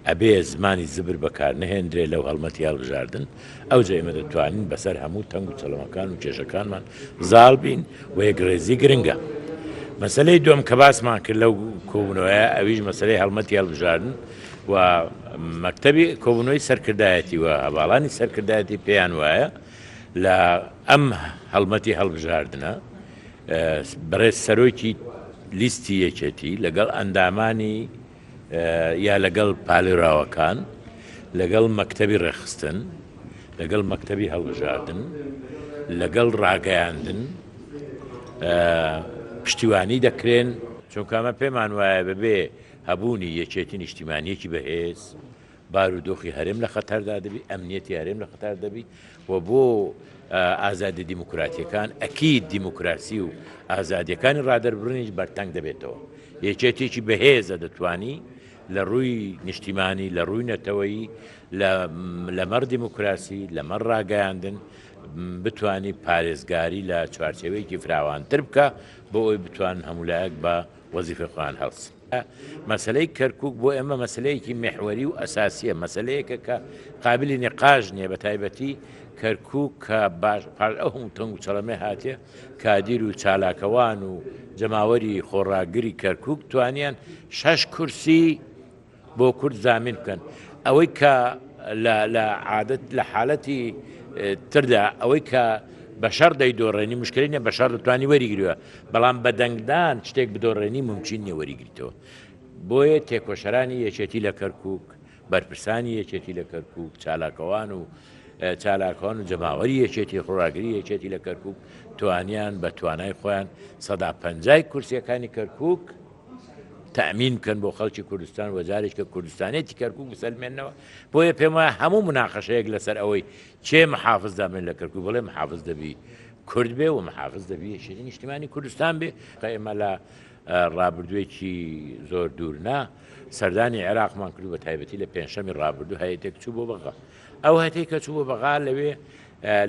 ئەبێ زمانی زبر بەکار نەهێنرێ لەو هەڵمەتی هەڵبژاردن ئەوجا ئێمە دەتوانین بەسەر هەموو تەنگ و چەڵەمەکان و کێشەکانمان زاڵ بین و یەکڕێزی گرنگە. مەسلەی دووەم کە باسمان کرد لەو کۆبوونەوەیە ئەویش مەسلەی هەڵمەتی هەڵبژاردن و مەکتەبی کۆبوونەوەی سەرکردایەتی و هەواڵانی سەرکردایەتی پێیان وایە لە ئەم هەڵمەتی هەڵبژاردنە بەڕێز سەرۆکی لیستی یەکێتی لەگەڵ ئەندامانی یا لەگەڵ پالێراوەکان لەگەڵ مەکتەبی ڕێخستن لەگەڵ مەکتەبی هەڵبژاردن لەگەڵ ڕاگەیاندن پشتیوانی دەکرێن چونکە ئەمە پێمان وایە بەبێ هەبوونی یەکێتی نیشتیمانیەکی بەهێز بارودۆخی هەرێم لە خەتەردا دەبی ئەمنیەتی هەرێم لە خەتەر دەبی و بۆ ئازادی دیموکراتیەکان ئەکید دیموکراسی و ئازادیەکانی ڕادەربڕنیش بەرتەنگ دەبێتەوە. یەکێتێکی بەهێزە دەتوانی لە ڕووی نیشتیمانی لە ڕووی نەتەوەیی لەمەڕ دیموکراسی لەمەڕ ڕاگەیاندن بتوانی پارێزگاری لە چوارچێوەیەکی فراوانتر بکە بۆ ئەوی بتوان هەمولایەک بە وەزیفەی خۆیان هەڵسن. مەسلەی کەرکووک بۆ ئێمە مەسلەیەکی مێحوەری و ئەساسیە، مەسلەیەکە کە قابلی نقاش نییە، بە تایبەتی کەرکووک کە پاش ئەو هەموو تەنگ و چەڵەمێ هاتێ کادیر و چالاکەوان و جەماوەری خۆڕاگری کەرکووک توانیان 6 کورسی بۆ کورد زامین بکەن. ئەوەی کە لە عادەت لە حاڵەتی تردا ئەوەی کە بەشەر دەیدۆڕێنی مشکلی نیە، بەشەر دەتوانی وەریگرێوە، بەڵام بەدەنگدان شتێک بدۆڕێنی ممکن نیە وەریگریتەوە. بۆیە تێکۆشەرانی یەکێتی لە کەرکووک، بەرپرسانی یەکێتی لە کەرکووک، چالاکەوان و جەماوەری یەکێتی خۆڕاگری یەکێتی لە کەرکووک توانیان بە توانای خۆیان 150 کورسیەکانی کەرکووک تەمین بکەن بۆ خەڵکی کوردستان و جارێک کە کوردستانێتی کەرکووک بسەلمێنەوە. بۆیە پێم وایە هەموو مناقەشەیەک لەسەر ئەوەی چێ محافز دامێن لە کەرکووک، بڵێ محافز دەبی کورد بێ و محافز دەبی یەکێتی نیشتیمانی کوردستان بێ. ئێمە لە ڕابردوویەکی زۆر دوورنا سەردانی عێراقمان کرد، بە تایبەتی لە پێنجشەمی ڕابردوو هەیەتێک چوو بۆ بەغا. ئەو هەتێک کە چوو بۆ بەغا لەوێ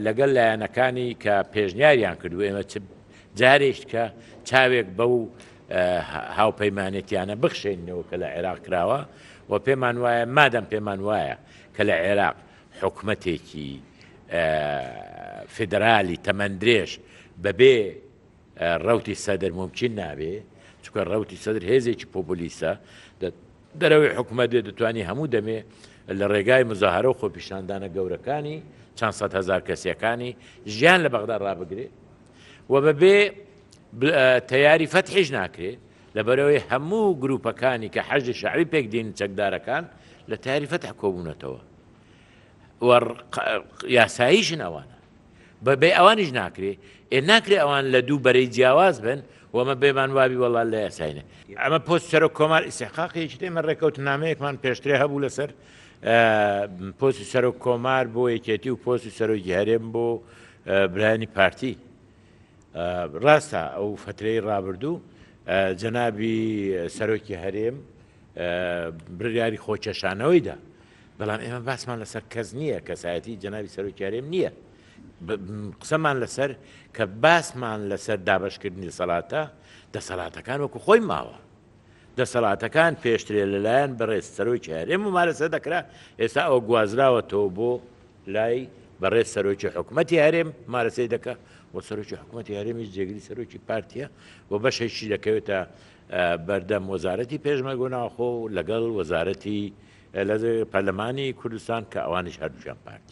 لەگەڵ لایەنەکانی کە پێشنیاریان کردووە ئێمە جارێک کە چاوێک بەو هاوپەیمانێتیانە بخشێنەوە کە لە عێراق کراوە و پێمان وایە مادەم پێمان وایە کە لە عێراق حکومەتێکی فیدرالی تەمەندرێژ بەبێ ڕەوتی سەدر ممکن نابێ، چونکە ڕەوتی سەدر هێزێکی پۆپولیسە، دەرەوەی حکومەت دەتوانی هەموو دەمێ لە ڕێگای مزاهرە و خۆپیشاندانە گەورەکانی چەند سەد هەزار کەسیەکانی ژیان لە بەغدا ڕابگرێ و بەبێ تەیاری فەتحیش ناکرێت لەبەرەوەی هەموو گروپەکانی کە حەجی شەعبی پێک دێن چەکدارەکان لە تیاری فەتح کۆبوونەتەوە یاساییشن ئەوانە بەبێ ئەوانیش ناکرێ ناکرێ ئەوان لە دوو بەرەی جیاواز بن وەمە بێمان وابی وەڵا لە یاساینە. ئەمە پۆست سەرۆک کۆمار ئیسحاقێکی ئێمە ڕێکەوتنامەیەکمان پێشترێ هەبوو لەسەر پۆستی سەرۆک کۆمار بۆ یەکێتی و پۆستی سەرۆکی هەرێم بۆ برایانی پارتی. ڕاستە ئەو فترەی ڕابردوو جەنابی سەرۆکی هەرێم بڕیاری خۆکێشانەوەیدا، بەڵام ئێمە باسمان لەسەر کەس نییە، کەسایەتی جەنابی سەرۆکی هەرێم نییە، قسەمان لەسەر کە باسمان لەسەر دابەشکردنی دەسەڵاتەکان وەکو خۆی ماوە. دەسەڵاتەکان پێشترێ لەلایەن بەڕێز سەرۆکی هەرێم و مارەسە دەکرا، ئێستا ئەوە گوازراوەتەوە بۆ لای بەڕێز سەرۆکی حکوومەتی هەرێم مارەسەی دەکە و سەرۆکی حکوومەتی هەرێمیش جێگری سەرۆکی پارتیە و بەشێکی دەکەوێتە بەردەم وەزارەتی پێشمەرگە و ناوخۆ لەگەڵ وەزارەتی پەرلەمانی کوردستان کە ئەوانش هەردووشیان پارتی.